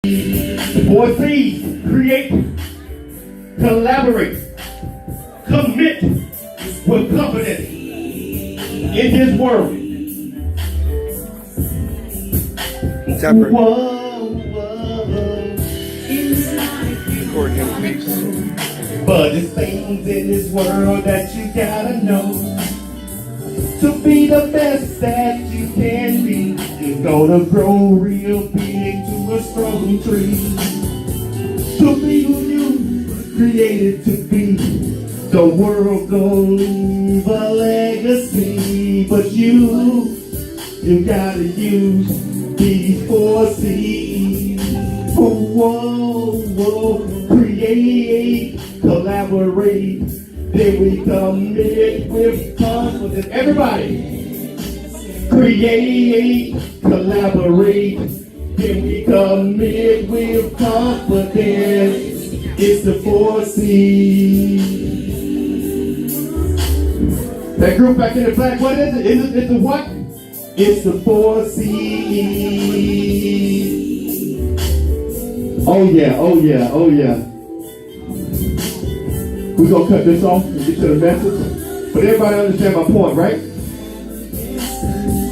The 4C's: create, collaborate, commit with confidence in this world. Separate. Whoa. Record him, please. But there's things in this world that you gotta know. To be the best that you can be, you're gonna grow real big to a strong tree. To be who you were created to be, the world gonna leave a legacy. But you gotta use these 4C's. Whoa, create, collaborate, then we commit with confidence. Everybody, create, collaborate, then we commit with confidence. It's the 4C's. That group back in the back, what is it? It's the what? It's the 4C's. Oh yeah. We're going to cut this off and get to the message. But everybody understand my point, right?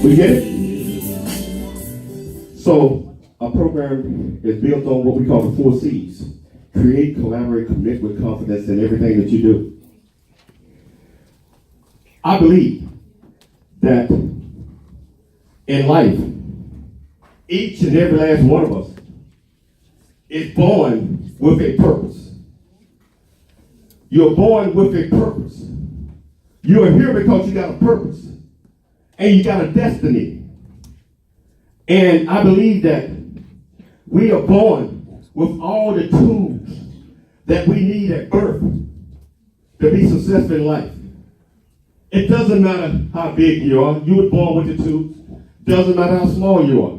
We get it? So, our program is built on what we call the 4C's. Create, collaborate, commit with confidence in everything that you do. I believe that in life, each and every last one of us is born with a purpose. You're born with a purpose. You are here because you got a purpose. And you got a destiny. And I believe that we are born with all the tools that we need at birth to be successful in life. It doesn't matter how big you are. You were born with the tools. Doesn't matter how small you are.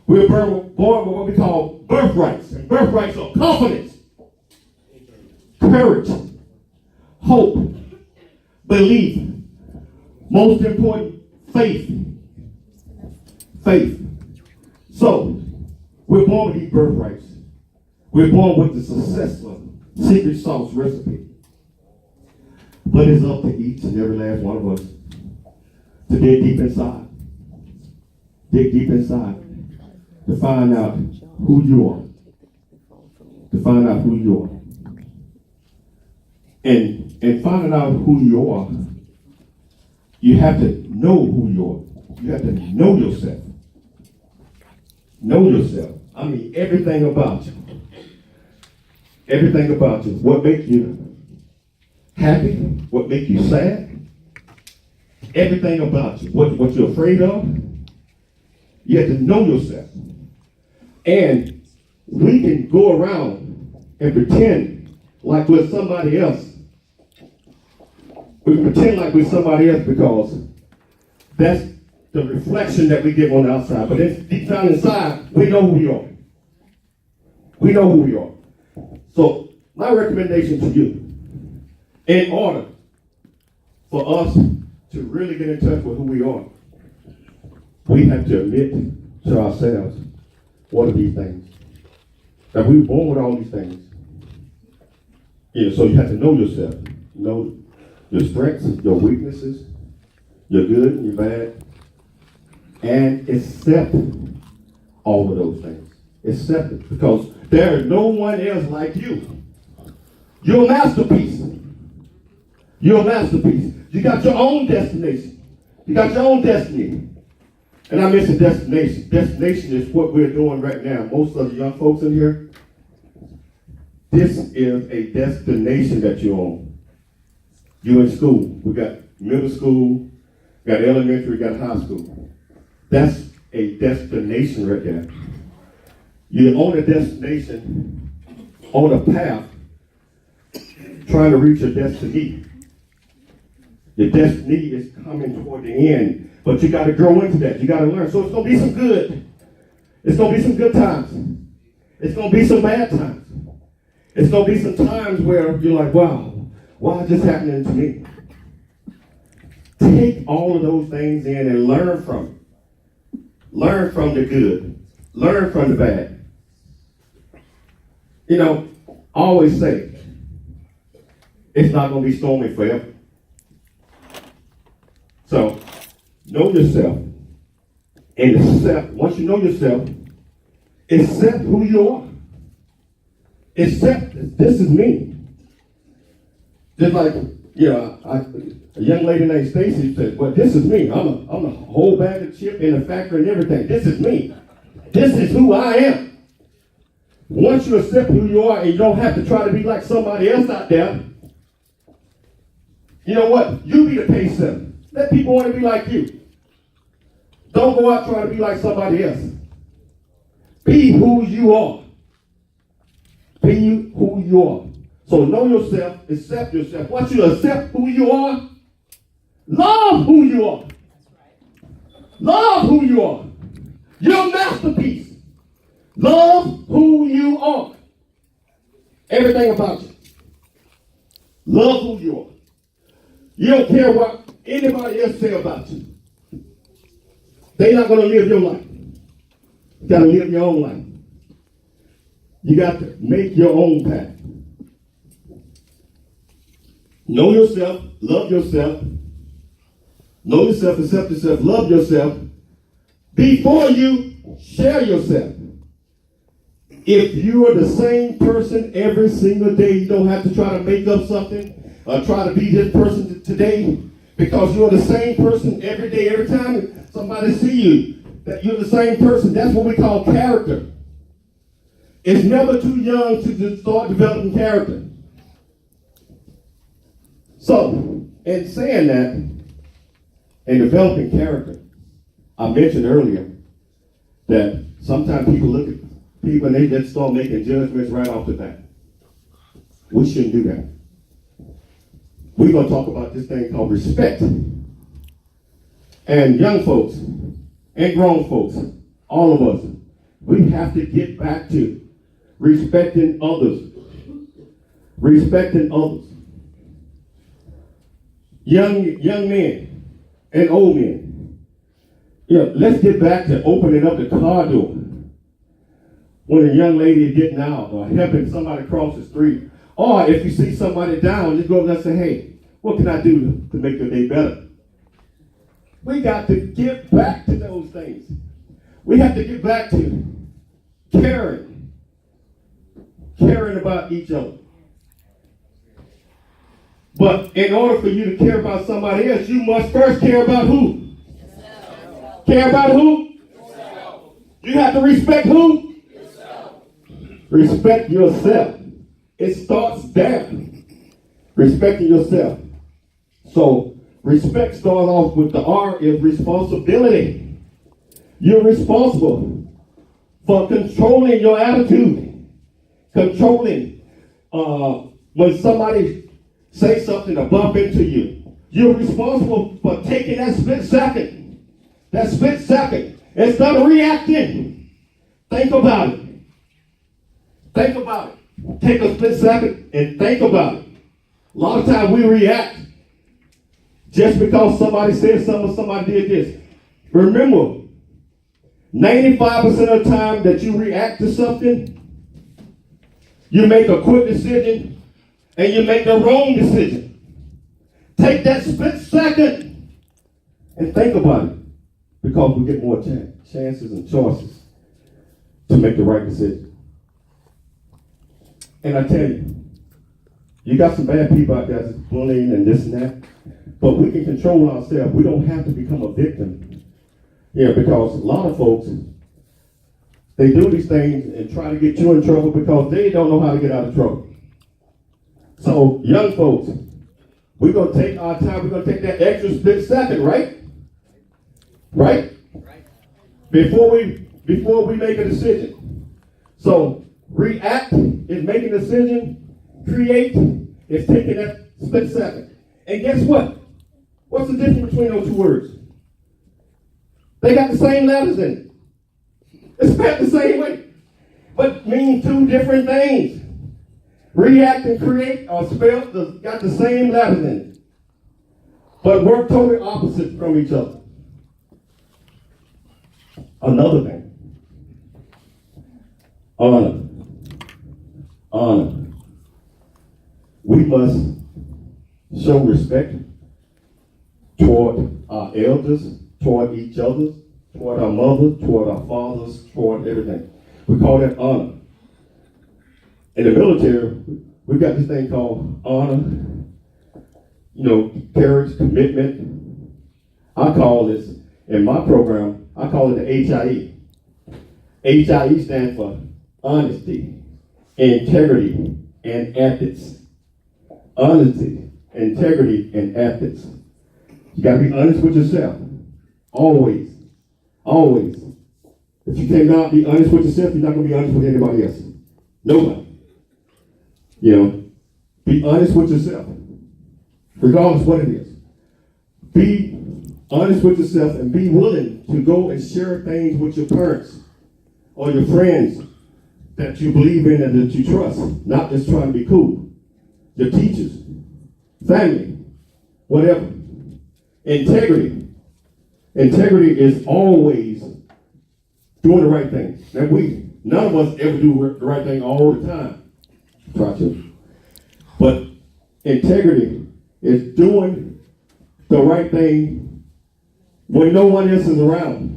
We're born with what we call birthrights. And birthrights are confidence, courage, hope, belief, most important, faith. So, we're born with these birthrights. We're born with the successful secret sauce recipe. But it's up to each and every last one of us to dig deep inside. To find out who you are. And finding out who you are, you have to know who you are. You have to know yourself. Know yourself. I mean, everything about you. Everything about you. What makes you happy? What makes you sad? Everything about you. What you're afraid of? You have to know yourself. And we can go around and pretend like we're somebody else. We pretend like we're somebody else because that's the reflection that we give on the outside. But then deep down inside, we know who we are. So my recommendation to you, in order for us to really get in touch with who we are, we have to admit to ourselves, what are these things? That we were born with all these things. So you have to know yourself. Know your strengths, your weaknesses, your good and your bad. And accept all of those things. Accept it. Because there is no one else like you. You're a masterpiece. You got your own destination. You got your own destiny. And I mentioned destination. Destination is what we're doing right now. Most of the young folks in here, this is a destination that you're on. You're in school. We got middle school, got elementary, got high school. That's a destination right there. You're on a destination, on a path, trying to reach your destiny. Your destiny is coming toward the end, but you got to grow into that. You got to learn. So it's going to be some good. It's going to be some good times. It's going to be some bad times. It's going to be some times where you're like, wow, why is this happening to me? Take all of those things in and learn from it. Learn from the good. Learn from the bad. You know, I always say, it's not going to be stormy forever. So, know yourself. And accept, once you know yourself, accept who you are. Accept, this is me. Just like, a young lady named Stacy said, well, this is me. I'm a whole bag of chip in the factory and everything. This is me. This is who I am. Once you accept who you are and you don't have to try to be like somebody else out there, you know what? You be the pace setter. Let people want to be like you. Don't go out trying to be like somebody else. Be who you are. Be who you are. So know yourself, accept yourself. Once you accept who you are, love who you are. Love who you are. You're a masterpiece. Love who you are. Everything about you. Love who you are. You don't care what anybody else say about you. They're not going to live your life. You got to live your own life. You got to make your own path. Know yourself, love yourself. Know yourself, accept yourself, love yourself. Before you share yourself. If you are the same person every single day, you don't have to try to make up something or try to be this person today, because you're the same person every day, every time somebody see you, that you're the same person. That's what we call character. It's never too young to start developing character. So, in saying that, and developing character, I mentioned earlier that sometimes people look at people and they just start making judgments right off the bat. We shouldn't do that. We're going to talk about this thing called respect. And young folks and grown folks, all of us, we have to get back to respecting others. Respecting others. Young men and old men. Let's get back to opening up the car door when a young lady is getting out, or helping somebody cross the street. Or if you see somebody down, just go over there and say, hey, what can I do to make your day better? We got to get back to those things. We have to get back to caring about each other. But in order for you to care about somebody else, you must first care about who? Yourself. Care about who? Yourself. You have to respect who? Yourself. Respect yourself. It starts there. Respecting yourself. So, respect starts off with the R is responsibility. You're responsible for controlling your attitude. Controlling when somebody say something to bump into you. You're responsible for taking that split second. That split second. Instead of reacting, think about it. Think about it. Take a split second and think about it. A lot of times we react just because somebody said something or somebody did this. Remember, 95% of the time that you react to something, you make a quick decision and you make the wrong decision. Take that split second and think about it, because we get more chances and choices to make the right decision. And I tell you, you got some bad people out there that's bullying and this and that, but we can control ourselves. We don't have to become a victim. Because a lot of folks, they do these things and try to get you in trouble because they don't know how to get out of trouble. So, young folks, we're going to take our time. We're going to take that extra split second, right? Right? Before we make a decision. So, react is making a decision. Create is taking that split second. And guess what? What's the difference between those two words? They got the same letters in it. It's spelled the same way, but mean two different things. React and create are spelled, got the same letters in it, but work totally opposite from each other. Another thing. Honor. honor. We must show respect toward our elders, toward each other, toward our mothers, toward our fathers, toward everything. We call that honor. In the military, we got this thing called honor, courage, commitment. I call this, in my program, I call it the HIE. HIE stands for honesty, integrity, and ethics. Honesty, integrity, and ethics. You gotta be honest with yourself. Always. Always. If you cannot be honest with yourself, you're not gonna be honest with anybody else. Nobody. Be honest with yourself. Regardless what it is. Be honest with yourself and be willing to go and share things with your parents or your friends that you believe in and that you trust. Not just trying to be cool. Your teachers, family, whatever. Integrity. Integrity is always doing the right thing. Now none of us ever do the right thing all the time. Try to. But integrity is doing the right thing when no one else is around.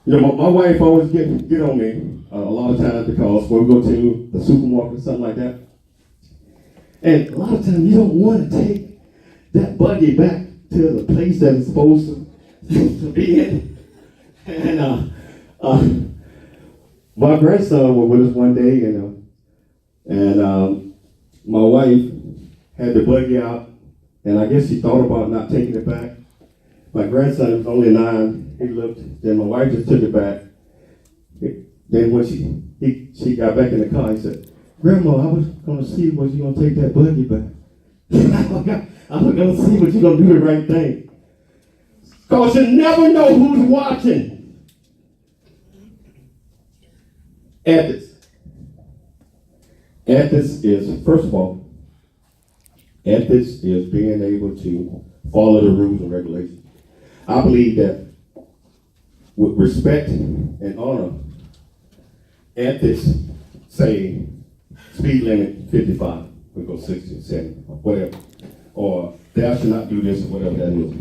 My wife always get on me a lot of times because when we go to the supermarket or something like that, and a lot of times you don't want to take that buggy back to the place that it's supposed to be in. And my grandson was with us one day, and my wife had the buggy out, and I guess she thought about not taking it back. My grandson was only 9. He looked. Then my wife just took it back. Then when she got back in the car, he said, "Grandma, I was going to see was you going to take that buggy back. I was going to see what you're going to do the right thing. Because you never know who's watching." Ethics. Ethics is, first of all, ethics is being able to follow the rules and regulations. I believe that with respect and honor, ethics say speed limit 55, we go 60, 70, or whatever. Or thou shalt not do this, or whatever that is.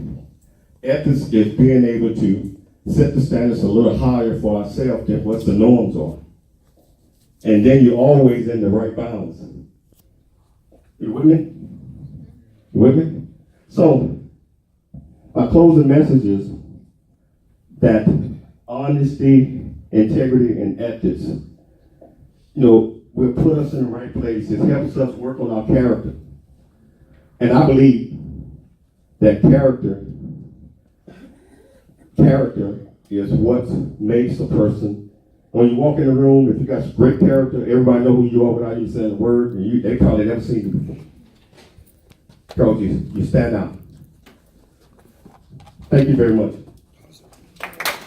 Ethics is being able to set the standards a little higher for ourselves than what the norms are. And then you're always in the right bounds. You with me? You with me? So, my closing message is that honesty, integrity, and ethics, will put us in the right place. It helps us work on our character. And I believe that character is what makes a person. When you walk in a room, if you got great character, everybody know who you are without you saying a word, and they probably never seen you before. Because you stand out. Thank you very much.